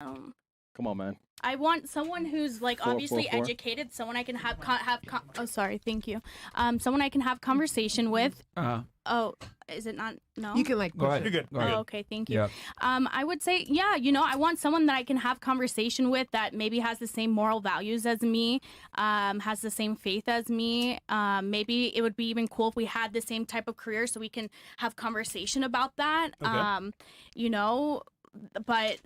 Come on, man. I want someone who's like obviously educated, someone I can have oh, sorry, thank you. Someone I can have conversation with. Oh, is it not? No. You can go ahead. You're good. Oh, okay, thank you. Yep. I would say, yeah, I want someone that I can have conversation with that maybe has the same moral values as me, has the same faith as me. Maybe it would be even cool if we had the same type of career so we can have conversation about that. Okay. But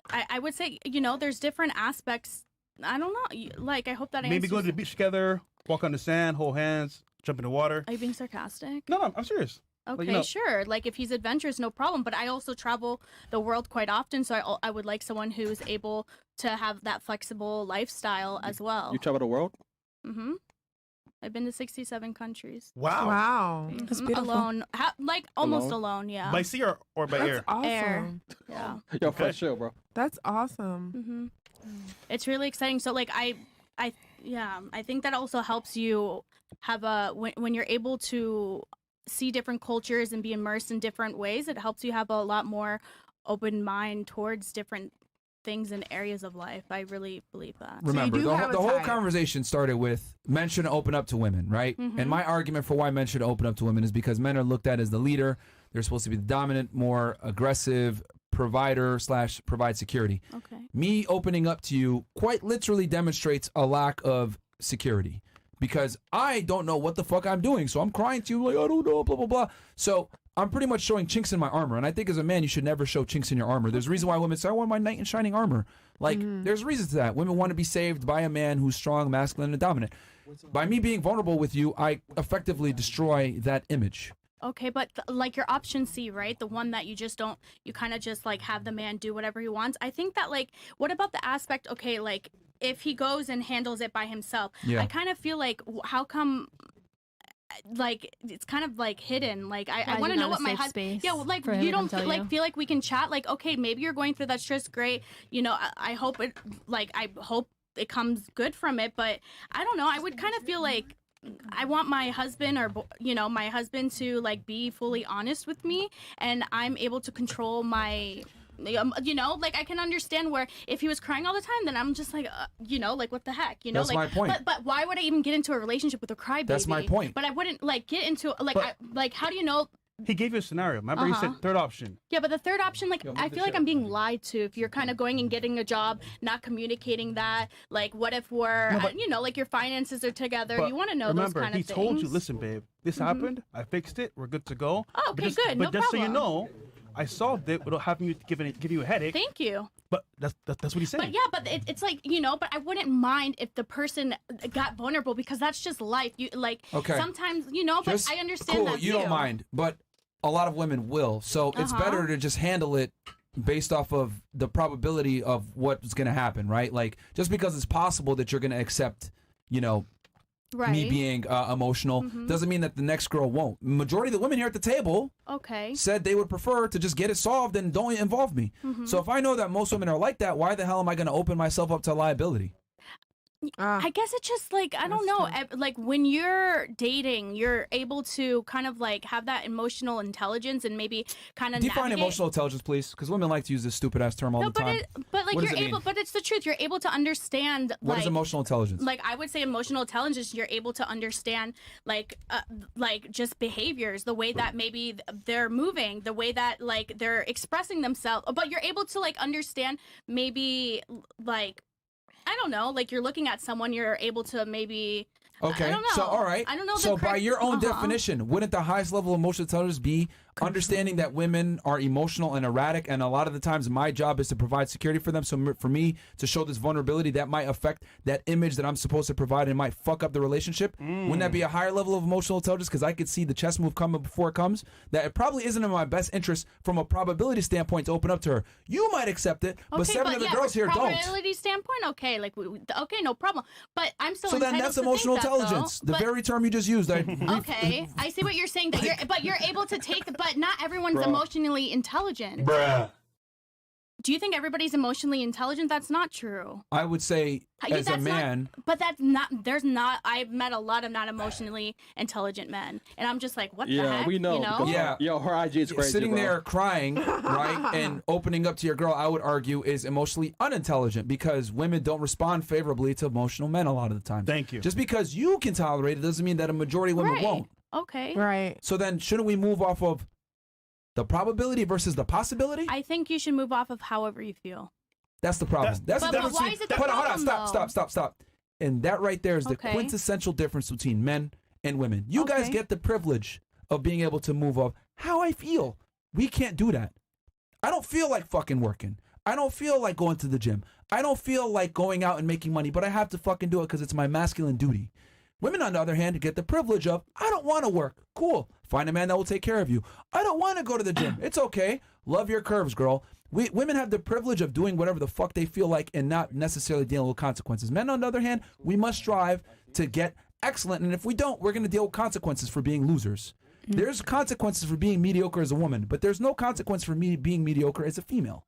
I would say, there's different aspects. I don't know. Like, I hope that Maybe answers. go to the beach together, walk on the sand, hold hands, jump in the water. Are you being sarcastic? No, I'm serious. Okay, sure. Like, if he's adventurous, no problem. But I also travel the world quite often, so I would like someone who's able to have that flexible lifestyle as well. You travel the world? Mm-hmm. I've been to 67 countries. Wow. That's beautiful. Alone. Almost alone, yeah. By sea or by air? Awesome. Air. Yeah. Yo, fresh chill, bro. That's awesome. Mm-hmm. It's really exciting. So, like, I think that also helps you have when you're able to see different cultures and be immersed in different ways, it helps you have a lot more open mind towards different things and areas of life. I really believe that. Remember, So the whole conversation started with men shouldn't open up to women, right? Mm-hmm. And my argument for why men should open up to women is because men are looked at as the leader. They're supposed to be the dominant, more aggressive provider / provide security. Okay. Me opening up to you quite literally demonstrates a lack of security because I don't know what the fuck I'm doing. So I'm crying to you like, I don't know, blah, blah, blah. So I'm pretty much showing chinks in my armor. And I think as a man, you should never show chinks in your armor. There's a reason why women say, I want my knight in shining armor. Like, there's reasons to that. Women want to be saved by a man who's strong, masculine, and dominant. By me being vulnerable with you, I effectively destroy that image. Okay, but like your option C, right? The one that you just don't, you kind of just like have the man do whatever he wants. I think that like, what about the aspect, okay, like if he goes and handles it by himself, I kind of feel like, how come, like it's kind of like hidden. Like I want to know what my husband. Yeah, well, like you don't feel like we can chat. Like okay, maybe you're going through that stress. Great, I hope it. Like I hope it comes good from it. But I don't know. I would kind of feel like I want my husband or my husband to like be fully honest with me, and I'm able to control my. Like I can understand where if he was crying all the time, then I'm just like, like what the heck, That's like, my point. But why would I even get into a relationship with a crybaby? That's my point. But I wouldn't like get into like how do you know? He gave you a scenario. Remember, he said third option. Yeah, but the third option, like, I feel like I'm being lied to. If you're kind of going and getting a job, not communicating that, like, what if we're, like your finances are together? You want to know those kind of things. Remember, he told you, listen, babe, this happened. I fixed it. We're good to go. Oh, okay, good. But just problem. so you know, I solved it without having you give you a headache. Thank you. But that's what he said. But yeah, but it's like, but I wouldn't mind if the person got vulnerable because that's just life. You like sometimes, but I understand that you don't mind, but a lot of women will. So it's better to just handle it based off of the probability of what's going to happen, right? Like just because it's possible that you're going to accept, me being emotional doesn't mean that the next girl won't. Majority of the women here at the table said they would prefer to just get it solved and don't involve me. So if I know that most women are like that, why the hell am I going to open myself up to liability? I guess it's just like, I don't know, like when you're dating, you're able to kind of like have that emotional intelligence and maybe kind of define emotional intelligence, please, because women like to use this stupid ass term all the time. But like you're able, but it's the truth. You're able to understand. What is emotional intelligence? Like I would say, emotional intelligence. You're able to understand like just behaviors, the way that maybe they're moving, the way that like they're expressing themselves. But you're able to like understand maybe like. I don't know, like you're looking at someone, you're able to maybe, okay, I don't know. So all right, I don't know. So by your own definition, wouldn't the highest level of emotional intelligence be understanding that women are emotional and erratic, and a lot of the times my job is to provide security for them. So for me to show this vulnerability that might affect that image that I'm supposed to provide and might fuck up the relationship, wouldn't that be a higher level of emotional intelligence? Because I could see the chess move coming before it comes, that it probably isn't in my best interest from a probability standpoint to open up to her. You might accept it, but seven of the girls here don't. Probability standpoint, okay, like okay, no problem. But I'm still so then that's emotional intelligence, the very term you just used. Okay, I see what you're saying. That but you're able to take but not everyone's emotionally intelligent. Bruh. Do you think everybody's emotionally intelligent? That's not true. I would say, as a man, but that's not. There's not. I've met a lot of not emotionally intelligent men, and I'm just like, what the heck? We know. You know? Yeah, yo, her IG is crazy. Sitting bro. there crying, right, and opening up to your girl, I would argue, is emotionally unintelligent because women don't respond favorably to emotional men a lot of the time. Thank you. Just because you can tolerate it doesn't mean that a majority of women Right. won't. Okay. Right. So then, shouldn't we move off of the probability versus the possibility? I think you should move off of however you feel. That's the problem. That's But the difference. why is it the Hold on, problem, stop. And that right there is the Okay. quintessential difference between men and women. You guys Okay. get the privilege of being able to move off how I feel. We can't do that. I don't feel like fucking working. I don't feel like going to the gym. I don't feel like going out and making money, but I have to fucking do it because it's my masculine duty. Women, on the other hand, get the privilege of, I don't want to work. Cool. Find a man that will take care of you. I don't want to go to the gym. It's okay. Love your curves, girl. Women have the privilege of doing whatever the fuck they feel like and not necessarily dealing with consequences. Men, on the other hand, we must strive to get excellent. And if we don't, we're going to deal with consequences for being losers. There's consequences for being mediocre as a woman, but there's no consequence for me being mediocre as a female.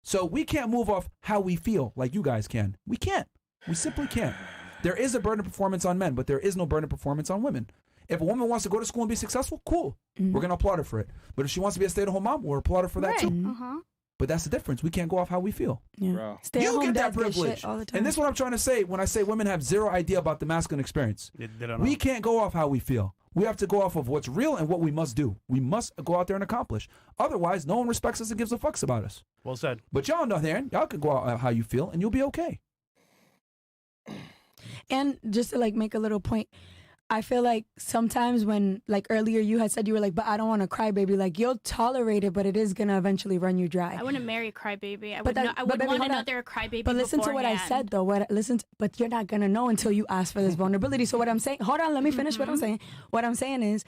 So we can't move off how we feel like you guys can. We can't. We simply can't. There is a burden of performance on men, but there is no burden of performance on women. If a woman wants to go to school and be successful, cool. We're going to applaud her for it. But if she wants to be a stay-at-home mom, we'll applaud her for that too. Uh-huh. But that's the difference. We can't go off how we feel. Bro. Stay at You home get that dads get privilege. shit all the time. And this is what I'm trying to say when I say women have zero idea about the masculine experience. They don't know. We can't go off how we feel. We have to go off of what's real and what we must do. We must go out there and accomplish. Otherwise, no one respects us and gives a fucks about us. Well said. But y'all on the other hand, y'all can go out how you feel and you'll be okay. And just to like make a little point, I feel like sometimes when, like earlier you had said you were like, but I don't want to cry, baby. Like you'll tolerate it, but it is gonna eventually run you dry. I wouldn't marry a crybaby. I But would. that- I but would baby, want to hold know on. they're a crybaby. But listen to what I beforehand. said though. But you're not gonna know until you ask for this vulnerability. So what I'm saying, hold on, let me finish what I'm saying. What I'm saying is,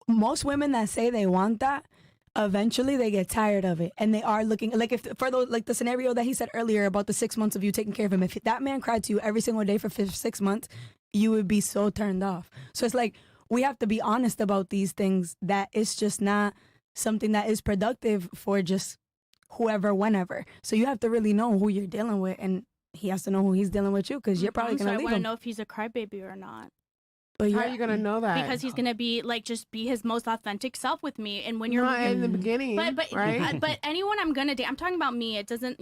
most women that say they want that, eventually they get tired of it, and they are looking like if for the like the scenario that he said earlier about the 6 months of you taking care of him. If that man cried to you every single day for 6 months, you would be so turned off. So it's like we have to be honest about these things. That it's just not something that is productive for just whoever, whenever. So you have to really know who you're dealing with, and he has to know who he's dealing with you, because you're probably So gonna I leave want to him. know if he's a crybaby or not. But How you're are you gonna know that? Because he's gonna be like just be his most authentic self with me, and when you're not in the beginning, but right? but anyone I'm gonna date, I'm talking about me. It doesn't,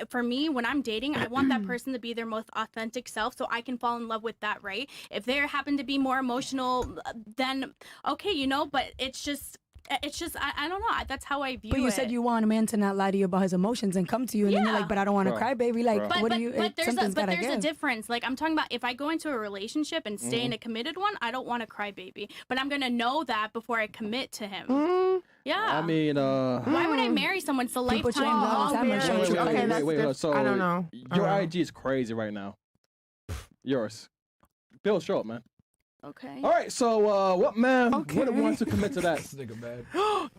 for me, when I'm dating, I want that person to be their most authentic self, so I can fall in love with that, right? If they happen to be more emotional, then okay, but it's just I don't know. That's how I view it. But you said you want a man to not lie to you about his emotions and come to you, and then you're Yeah. like, but I don't want to Bro. cry, baby. Like, Bro. what do you? Something's gotta there's a give. difference. Like I'm talking about if I go into a relationship and stay in a committed one, I don't want to cry baby. But I'm gonna know that before I commit to him. Mm, Yeah. I mean, why would I marry someone? It's a People put you in lifetime. love all the time, yeah. I'm sure Wait, you okay, like it. that's diff- So I don't know. Your Uh-huh. IG is crazy right now. Yours. Bill, show up, man. Okay. All right, so what man Okay. wouldn't want to commit to that? This nigga bad.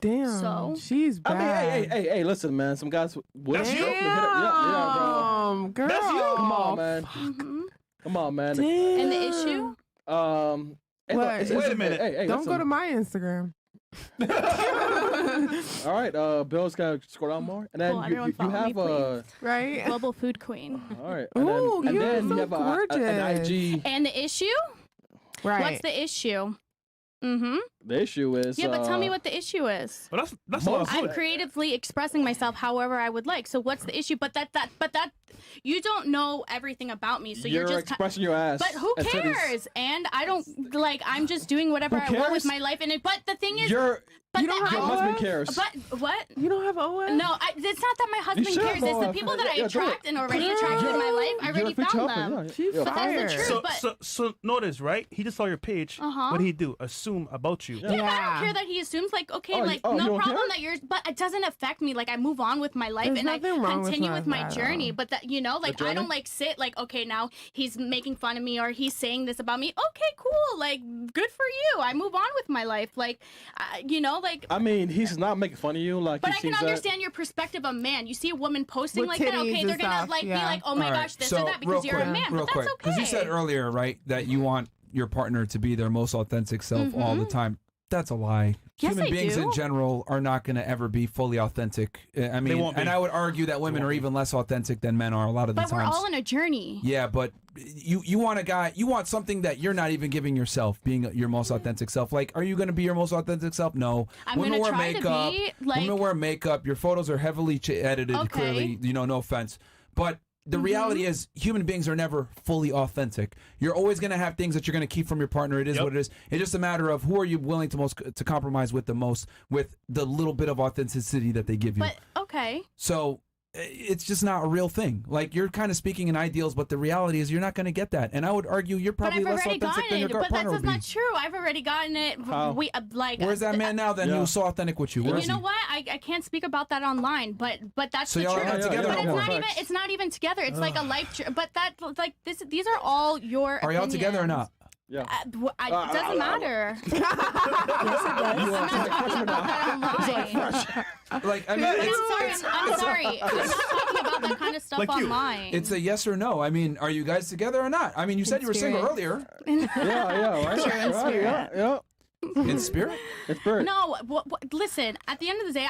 Damn. So? She's I bad. mean, hey, listen, man. Some guys would That's you? Yeah, Girl. That's you? bro. Come on, man. Mhm. Come on, man. Damn. And the issue? Hey, look, What? Wait a minute. Hey, Don't listen. go to my Instagram. All right, Bill's gonna scroll down more, and then Cool, you everyone follow me, have Right? Global food queen. all right, and Ooh, then, and you're then so you have an gorgeous. IG. And the issue? Right. What's the issue? Mm-hmm. The issue is Yeah, but tell me what the issue is. Well, that's a lot of I'm food. creatively expressing myself however I would like. So what's the issue? But that you don't know everything about me. So you're just expressing your ass. But who and titties. cares? And I don't like. I'm just doing whatever Who I want with cares? my life. And but the thing is, Your but You don't have your OS? husband cares. But what? You don't have OS? No, it's not that my husband should cares. It's the have people OS. that I Yeah, do it. attract and already attracted in my life. I You're already a future found husband, them. yeah. She's Yeah. But that's the fired. truth. So notice, right? He just saw your page. Uh-huh. What did he do? Assume about you. Yeah, but I Yeah. don't care that he assumes like, okay, Oh, like you no don't problem care? that you're, but it doesn't affect me. Like I move on with my life There's and I nothing wrong with continue with my that at journey. all. But that like I journey? don't like sit like, okay, now he's making fun of me or he's saying this about me. Okay, cool, like good for you. I move on with my life, like like. I mean, he's not making fun of you. Like But he I can sees that. understand your perspective of man. You see a woman posting With like that, titties okay, and they're gonna stuff, like be yeah. like, oh my All right, gosh, this so or that real because you're quick, a man. real But quick, that's okay. you said earlier, right, that you want your partner to be their most authentic self all the time. That's a lie. Yes, Human they beings do. in general are not going to ever be fully authentic. I mean, won't be. and I would argue that women are even less authentic than men are a lot of the But times. we're all on a journey. Yeah, but you want a guy, you want something that you're not even giving yourself, being your most authentic self. Like, are you going to be your most authentic self? No. I'm Women gonna wear try to makeup. be, like- Women wear makeup. Your photos are heavily edited, Okay. clearly. No offense. But the reality is human beings are never fully authentic. You're always going to have things that you're going to keep from your partner. It is what it is. It's just a matter of who are you willing to compromise with the most, with the little bit of authenticity that they give you. But okay. So it's just not a real thing. Like, you're kind of speaking in ideals, but the reality is you're not going to get that. And I would argue you're But probably I've less already authentic gotten than your it. But partner that's would be. not true. I've already gotten it. How? Where's that man now then Yeah. who was so authentic with you? Where You is know he? what? I can't speak about that online, but that's So the y'all are truth. not together but no it's more. not even. It's not even together. It's like a life. But that like this. These are all your. Are y'all together or opinions. not? Yeah. It doesn't matter. You I'm want not talking about that online. Like, I mean, But it's, I'm sorry. I'm not talking about that kind of stuff Like you. online. it's a yes or no. I mean, are you guys together or not? I mean, you said you were single spirit. earlier. Yeah, right? Sure, in Right, spirit. yeah. In spirit? It's spirit. No, listen. At the end of the day,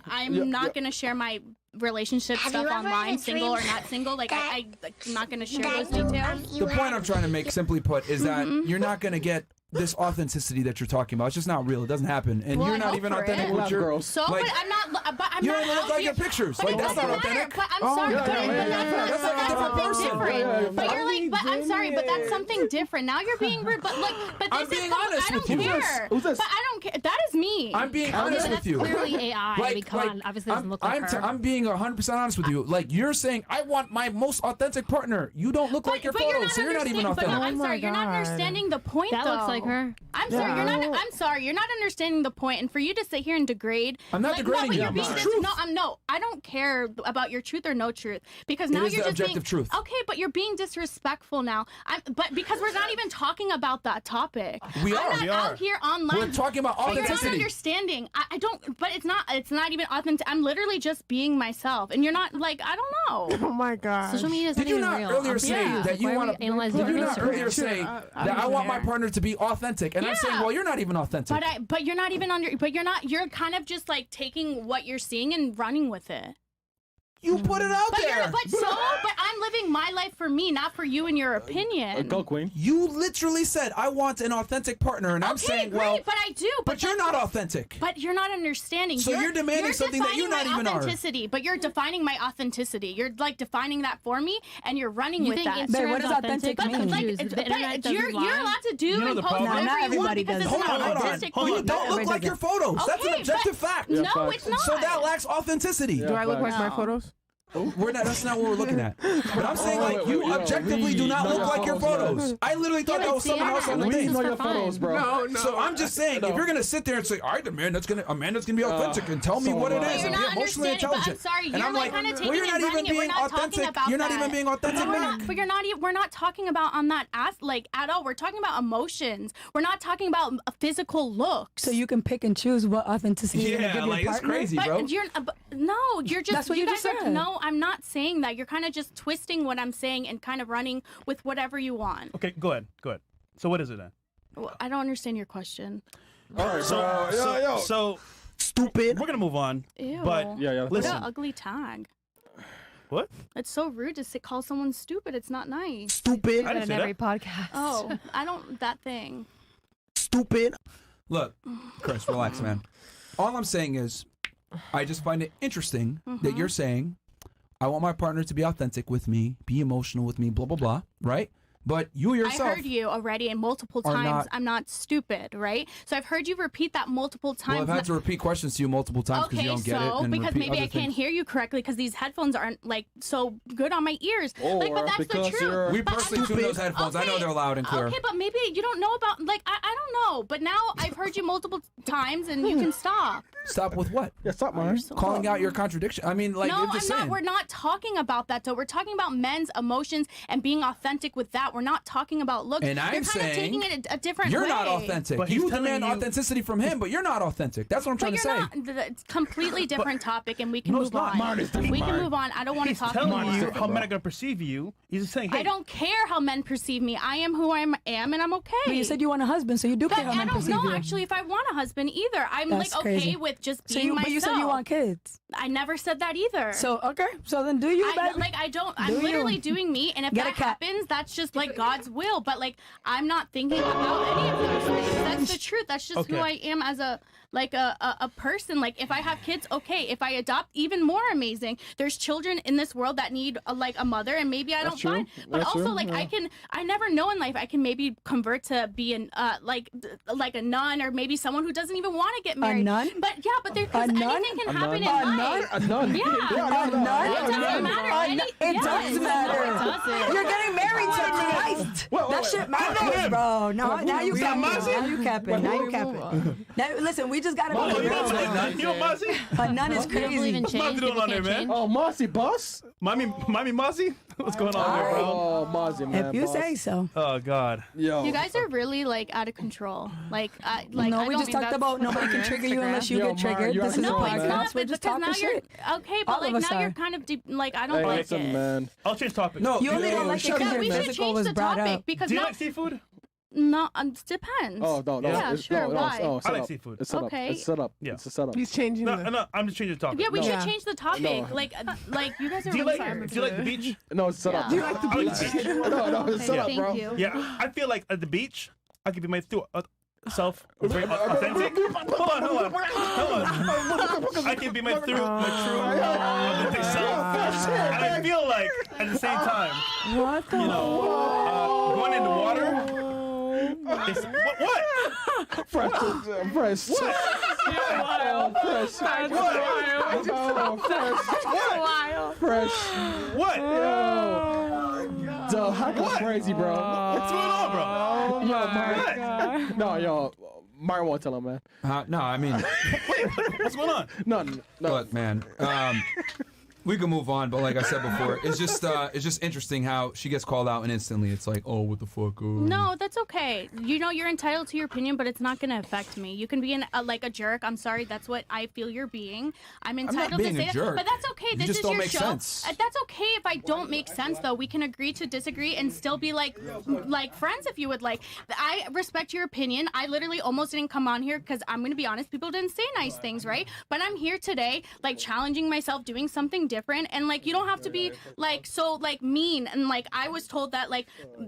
I'm not gonna share my relationship stuff online, single or not single. Like I'm not gonna share those details. The point I'm trying to make, simply put, is that Mm-hmm. you're not going to get this authenticity that you're talking about. It's just not real. It doesn't happen. And Well, you're I not hope even for authentic it. with Love your... girls. So, Like, but I'm not. But I'm you not don't even look out like here. your pictures. But Like, it that's not doesn't matter. authentic. But I'm sorry. yeah, but yeah, yeah, that's like a different something person. different. Yeah, But you're like, but I'm sorry, but that's something different. Now you're being rude. But like, but I'm this is. being honest I don't with you. care. Who's this? But I don't care. That is me. I'm being honest with you. Clearly AI. I mean, come on. Obviously, it doesn't look like her. I'm being 100% honest with you. Like, you're saying, I want my most authentic partner. You don't look like your But you're photos, not so you're not even understanding- authentic. But no, I'm Oh sorry, my you're not God. understanding the point. That looks though. like her. I'm sorry, you're not. I'm sorry, you're not understanding the point. And for you to sit here and degrade, I'm not degrading but you. you're I'm being just dis- truth. No, I don't care about your truth or no truth because now is you're the just objective being, truth. Okay, but you're being disrespectful now. But because we're not even talking about that topic. We I'm are. not We out here online. We're talking about But you're not authenticity. understanding. I don't. But it's not. It's not even authentic. I'm literally just being myself, and you're not like I don't know. Oh my god. Social media is Did not you even not real. earlier I'm say confused. that you Why are want we analyzing Did you on not Instagram? earlier say that I want my partner to be authentic? And I'm saying, well, you're not even authentic. But you're not even under. But you're not. You're kind of just like taking what you're seeing and running with it. You put it out there. But I'm living my life for me, not for you and your opinion. Go, Queen. You literally said, I want an authentic partner. And I'm Okay, saying, great, well, but I do. but you're not authentic. But you're not understanding. So you're demanding something that you're not defining even my are. authenticity, but you're defining my authenticity. You're like defining that for me, and you're running You with think that. Babe, what Instagram's does authentic authentic? mean? I'm Like, confused. The internet but you're doesn't lie. allowed to do You know and the post problem? whatever No, not you want everybody because does. it's Hold not on. artistic. You don't look Everybody like your doesn't. photos. That's an Okay, objective but- fact. Yeah, No, facts. it's not. So that lacks authenticity. Yeah. Do I look like my No. photos? That's not what we're looking at. But I'm saying, like, wait, you wait, yo, objectively do we not know look your like your photos, photos. I literally thought Yeah, that but was see, someone I'm else on not the We looking thing. know for your fun. photos, bro. No. So I'm just saying, if you're gonna sit there and say, all right, a man that's gonna be authentic and tell me so what it wrong. is You're and be not emotionally understanding, but I'm intelligent. sorry, And you're I'm like like, kind of well, taking you're and not even running it. We're being not talking authentic. about You're not that. even being authentic back. But we're not talking about on that like at all. We're talking about emotions. We're not talking about physical looks. So you can pick and choose what authenticity you're gonna give your like, it's partner. crazy, But bro. you're just That's what you guys just said. No, I'm not saying that. You're kind of just twisting what I'm saying and kind of running with whatever you want. Okay, go ahead. So what is it then? Well, I don't understand your question. All right, bro. So Stupid. we're gonna move on. Ew. But Yeah. What listen. an ugly tag. What? It's so rude to call someone stupid. It's not nice. Stupid. I didn't in say every that. podcast. Oh, I don't that thing. Stupid. Look, Chris, relax, man. All I'm saying is, I just find it interesting that you're saying, I want my partner to be authentic with me, be emotional with me, blah, blah, blah, right? But you yourself. I heard you already and multiple are times. not- I'm not stupid, right? So I've heard you repeat that multiple times. Well, I've had to repeat questions to you multiple times because Okay, you don't get it. so And because repeat maybe other I can't things. hear you correctly because these headphones aren't like so good on my ears. Like, Or but that's the because truth. you're- We But personally tune those headphones. I know they're loud and clear. Okay, but maybe you don't know about like I don't know. But now I've heard you multiple times and you can stop. Stop with what? Yeah, stop, man. Calling out your contradiction. I mean, like, No, you're I'm just not. saying. We're not talking about that though. We're talking about men's emotions and being authentic with that. that. We're not talking about looks. And I'm you're kind of taking it a different way. You're not authentic. But You he's telling demand you- authenticity from him, but you're not authentic. That's what I'm trying But to you're say. not. It's a completely different topic, and we can No, move it's not. on. Mine is different. We can Mine. move on. I don't want to He's talk telling about you it. how men are gonna perceive you. He's just saying, hey, I don't care how men perceive me. I am who I am, and I'm okay. But you said you want a husband, so you do But care how I men don't perceive know you. actually if I want a husband either. I'm That's like okay crazy. with just So being you, myself. but you said you want kids. I never said that either. So okay, so then do you, baby? I don't. I'm Do you? literally doing me, and if Get a that cat. happens, that's just like God's will. But like, I'm not thinking about any of those things. That's the truth. That's just who Okay. I am as a person. Like, if I have kids, okay. If I adopt, even more amazing. There's children in this world that need a mother, and maybe I That's don't true. find. But That's also, true, like, yeah. I never know in life. I can maybe convert to be an like a nun, or maybe someone who doesn't even want to get married. nun? But yeah, but there, because A nun? anything can A happen in nun? life. A nun. Yeah. A nun? It doesn't matter. It does matter. You're getting married to Christ. That shit matters, bro. No, now you capping. Now you capping. Now you capping. Now, listen, we just gotta Oh, be you know real. Mozzie? A nun is You don't believe in crazy. change? What's doing People on there, can't man? change? Oh, Mossy boss. Mommy Mozzie? What's going on there, bro? Oh, Mozzie, man. If you boss. say so. Oh, God. Yo. You guys are really like out of control. Like No, I we don't just mean talked that's- about nobody can trigger you unless you Yo, get Myron, triggered. you're This is a No, out of it's control, not. man. podcast. We're But just because talking now you're shit. okay, but All like of us now you're are. kind of deep. Like I don't Hey, like listen, it. man. I'll change topic. No, You only don't like it shut because up, Yeah, we your should physical change was the brought topic up. because Do you now like seafood? no, depends. Oh, no. Yeah, it's, sure, no, why? No, I set like up. seafood. It's set Okay. up. It's set up. Yeah. It's a setup. He's changing No, the... no, I'm just changing the topic. Yeah, we No. should change the topic. No. Like you guys are Do you really like the beach? No, it's set up. Yeah. Do you like the I like beach? the beach. No, it's set up, Thank bro. you. Yeah, I feel like at the beach, I could be my self, very authentic. Hold on. I can be my true authentic self. And I feel like at the same time, What the going in the water. It's, what? Fresh. Fresh. Fresh. What? Yo, how come crazy, bro? What's going on, bro? Yo, Myron. No, yo, Myron won't tell him, man. No, I mean, What's going on? None. look, man. We can move on, but like I said before, it's just interesting how she gets called out and instantly it's like, oh, what the fuck? No, that's okay. You know, you're entitled to your opinion, but it's not going to affect me. You can be like a jerk. I'm sorry. That's what I feel you're being. I'm entitled being to a say jerk. that. But that's okay. You This just is don't your make show. sense. That's okay if I don't make sense, though. We can agree to disagree and still be like friends if you would like. I respect your opinion. I literally almost didn't come on here because I'm going to be honest. People didn't say nice things, right? But I'm here today, like challenging myself, doing something different, and like you don't have to be like so like mean. And like I was told that like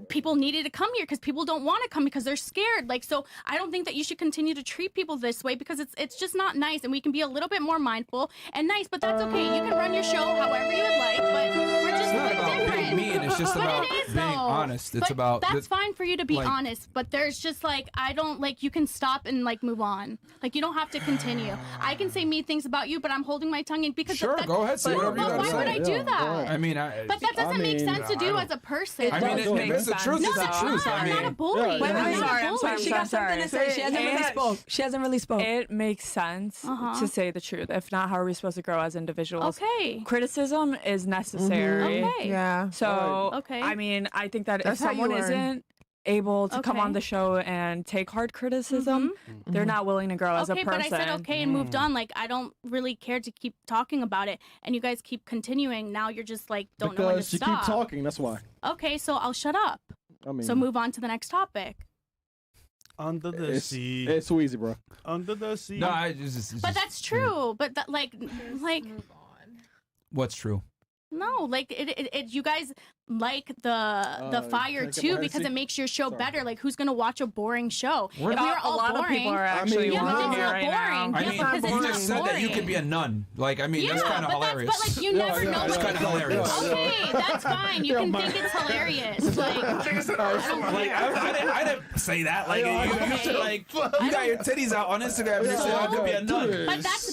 people needed to come here because people don't want to come because they're scared. Like so, I don't think that you should continue to treat people this way because it's just not nice. And we can be a little bit more mindful and nice, but that's okay. You can run your show however you would like, but we're just It's not being about different. being mean. It's just But about it is, being though. honest. It's But about that's fine for you to be like- honest, but there's just like I don't like you can stop and like move on. Like you don't have to continue. I can say mean things about you, but I'm holding my tongue in because Sure, that, go ahead, say but, whatever you but gotta why say. would I do Yeah, that? go ahead. I mean, But that doesn't make sense to do as a person. I mean, it's the truth. no, It's the it's truth. not. I I'm not a mean, bully. Yeah, Wait, wait, I'm wait. not a I'm bully. sorry, She got something to say. She hasn't really spoke. She hasn't really spoke. It makes sense to say the truth. If not, how are we supposed to grow as individuals? Okay. Criticism is necessary. Okay. Yeah. So, Okay. I mean, I think that That's if how you someone learn. isn't able to come Okay. on the show and take hard criticism, they're not willing to grow as a Okay, person. but I said okay and moved on. Like I don't really care to keep talking about it, and you guys keep continuing. Now you're just like don't know when to Because you stop. keep talking, that's why. Okay, so I'll shut up. I mean, So move on to the next topic. Under the sea. it's too easy, bro. Under the sea. no, it's But that's true. But that like what's true. no, like it you guys like the fire can I get too behind the because seat? it makes your show Sorry. better. Like who's gonna watch a boring show? If we were a all lot boring. of people are actually mean, Yeah, but watching it's it not right boring. now. I Yeah, mean, because it's you not just said that you could boring. be a nun. Like, I mean, Yeah, that's kind of but hilarious. but like you never know. That's what kind of hilarious. Okay, that's fine. You can think it's hilarious. Like, Like I didn't say that. Like you should like you got your titties out on Instagram and you said I could be a nun.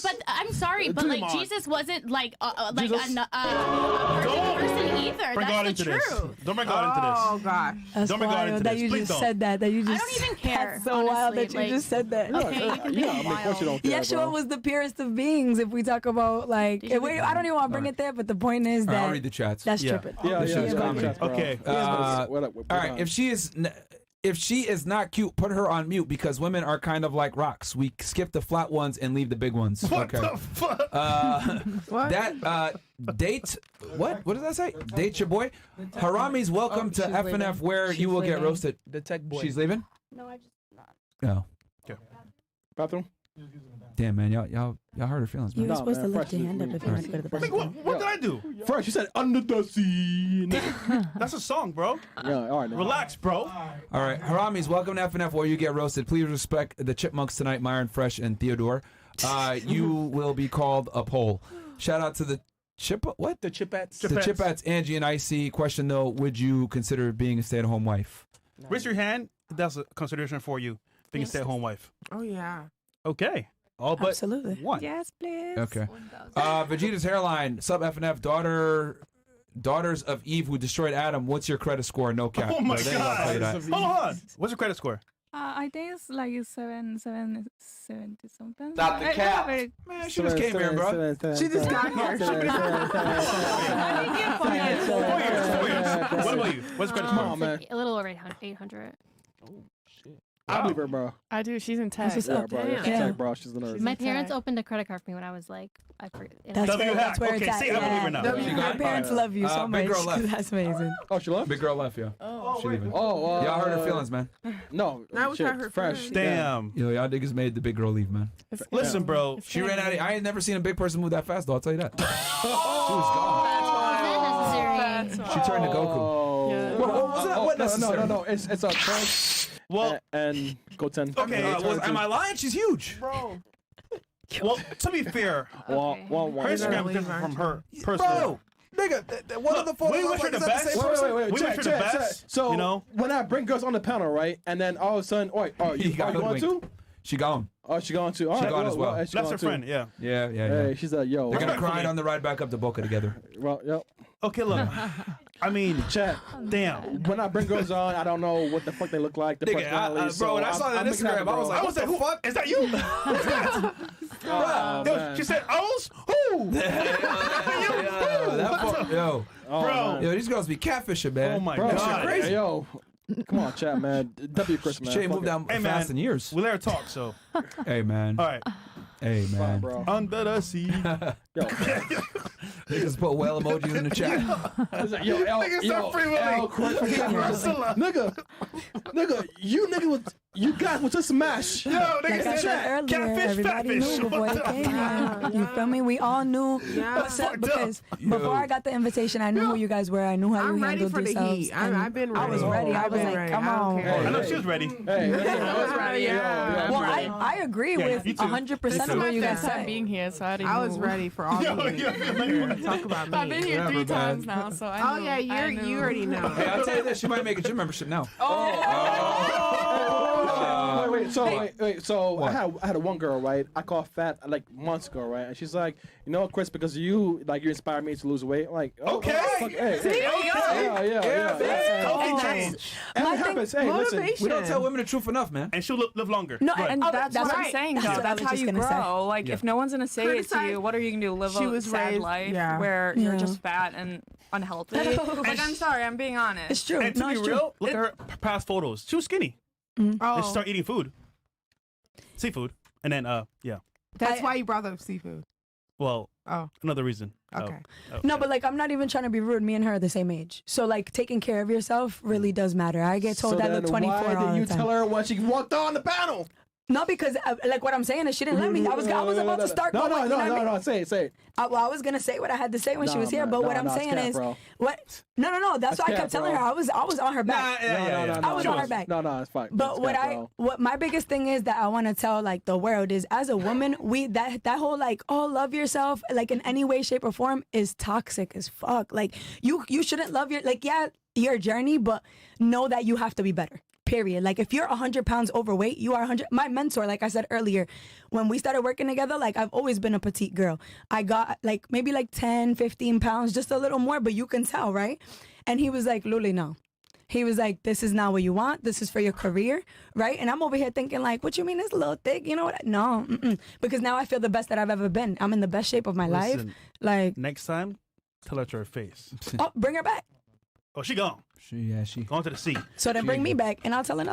but I'm sorry, but like Jesus wasn't like a Jesus? perfect person either. bring God That's into the this. truth. Don't bring God into this. Oh gosh. That's Don't bring God wild into that this. you Please just don't. said that. That you just. I don't even care. That's so wild that honestly. you just said that. Okay, you can be yeah, I mean, of course you don't care, Yeshua bro. was the purest of beings. If we talk about like, Did you wait, read I don't even want to bring it there, but the point is All right, that I'll read the chats. that's Yeah. tripping. Yeah, This yeah, shit's yeah, comedy. chats, bro. Okay. All All right, if she is not cute, put her on mute because women are kind of like rocks. We skip the flat ones and leave the big ones. What Okay. the fuck? What? That date what does that say? Date your boy. Harami's welcome to she's FNF leaving. where She's you will get leaving. roasted. The tech boy. She's leaving? No, I just not. No. Bathroom? Damn man, y'all hurt her feelings, You man. were Nah, supposed to man, lift your fresh hand is- up if you want to go to the Like, bathroom. what did I do? Fresh, you said under the sea. nigga. That's a song, bro. Yeah, all right. nigga. Relax, bro. All right, Harami's welcome to FNF where you get roasted. Please respect the chipmunks tonight, Myron, Fresh, and Theodore. You will be called a pole. Shout out to the what? The Chipettes. The Chipettes, Angie and Icy. Question though, would you consider being a stay-at-home wife? Raise your hand. That's a consideration for you, being a stay-at-home wife. Oh yeah. Okay. All but Absolutely. one. Yes, please. Okay. Vegeta's hairline, sub FNF, daughters of Eve who destroyed Adam. What's your credit score? No cap. Oh my No, they ain't gonna tell you God. that. Hold on. What's your credit score? I think it's like 770 something. Stop the I- cap. very- Man, she just came here, bro. She just got here. 4 years. 4 years. What about you? What's your credit Come score? on, man. A little over 800. I believe her, bro. I do. She's in tech. what's Yeah, up. bro. That's Yeah. tech, bro. She's the nerd. My Okay. parents opened a credit card for me when I was like, I forget. That's W where, hack. that's where Okay, it's at. see, I believe her now. Yeah. She My got it? parents love you so Big much. girl left. That's amazing. Oh, she left? Big girl left, yeah. She leaving. Oh, Y'all hurt her feelings, man. No. Now we shit, got her fresh. feelings. Damn. Yo, y'all niggas made the big girl leave, man. Listen, bro. She ran out of. I ain't never seen a big person move that fast, though. I'll tell you that. She was Is that necessary? gone. She turned to Goku. Oh. Yeah. What was that? What no, necessary? no. It's a fresh Well, and go 10. okay. Am I lying? She's huge. Bro. Well, to be fair, Okay. her Instagram is different from her personal. Bro, nigga, what Look, other photos? we look wish her like? the Is that best. same Wait, person? wait. We check, wish her the check, best, check. So you know? when I bring girls on the panel, right, and then all of a sudden, you got want to? hoodwinked. She gone. Oh, she gone too. All She right, gone as well. she That's gone her too. friend, yeah. Yeah. Hey, she's like, yo. They're gonna Respectfully. cry on the ride back up to Boca together. Well, yep. Okay, look. I mean, Chat. damn. When I bring girls on, I don't know what the fuck they look like. The Nigga, personalities. bro, when I so saw that I'm making Instagram, happen, I was bro. like, I was like, who? Fuck? Is that you? Oh, Yo, man. she said, Owls? Who? Yo, Oh, Bro. man. yo, these girls be catfishing, man. Oh my Bro, God. crazy. Hey, yo. Come on, chat, man. W Chris, man. She ain't Fuck moved it. down Hey, fast man. in years. We let her talk, so. Hey, man. All right. Hey, Fine, man. bro. Under the sea. Yo. Niggas put whale emojis in the chat. Yo, L, Niggas yo, start freewheeling. L, Chris from Canada. Nigga, you guys was a smash. Yo, nigga Like I said said earlier, catfish, everybody fatfish. knew before they came here. You feel me? We all knew. What's up? Because before I got the invitation, I knew who you guys were. I knew how you I'm ready handled for the yourselves. heat. and I've been ready. I was ready. I I've was been like, ready. come I don't on. care. I know she was ready. Hey, I was ready. Yeah. Well, I agree Yeah, with me too. 100% This of is what my you guys first time said. being here, so I didn't I was know. ready for all of you. Talk about me. I've been here 3 times now, so I know. Oh yeah, you already know. Hey, I'll tell you this. She might make a gym membership now. Wait. So What? I had a one girl, right? I called fat like months ago, right? And she's like, you know, Chris, because of you, like, you inspired me to lose weight. I'm like, oh, Okay. fuck, hey, There you go. yeah. Healthy change. And it happens. Hey, listen. Motivation. We don't tell women the truth enough, man. And she'll live longer. No, Right. And that's what I'm right. saying, That's though. what I That's was how just you gonna say. grow. Like, if no one's gonna say it to you, what are you gonna do? Live She a was sad raised- life yeah. where you're Yeah. just fat and unhealthy? Like, I'm sorry, I'm being honest. It's true. And to No, be it's true. real, look at her past photos. She was skinny. And she Oh, started eating food. Seafood. And then, yeah. that's I- why you brought up seafood. Well, Oh, another reason. okay. No, but like I'm not even trying to be rude. Me and her are the same age, so like taking care of yourself really does matter. I get told that I look 24 why all did you the time. tell her when she walked on the panel? No, because like what I'm saying is she didn't let me. I was about to start. No, going, you know what I mean? no. Say it. Well, I was gonna say what I had to say when she Nah, was here, man. but what Nah, I'm nah, it's saying cap, is bro. what? No. That's why I cap, kept telling bro. her I was on her back. I was on her back. No, it's fine. But It's what my biggest thing is that I want to tell like the world is as a woman, we that whole like love yourself like in any way, shape, or form is toxic as fuck. Like you shouldn't love your journey, but know that you have to be better. period. Like if you're 100 pounds overweight, you are 100. My mentor, like I said earlier, when we started working together, like I've always been a petite girl. I got like maybe like 10, 15 pounds, just a little more, but you can tell, right? And he was like, Luli, no. He was like, this is not what you want. This is for your career, right? And I'm over here thinking like, what you mean it's a little thick? You know what? No, because now I feel the best that I've ever been. I'm in the best shape of my life. Like next time, tell her to her face. Oh, bring her back. Oh, she gone. She Gone to the sea. So then bring me back and I'll tell her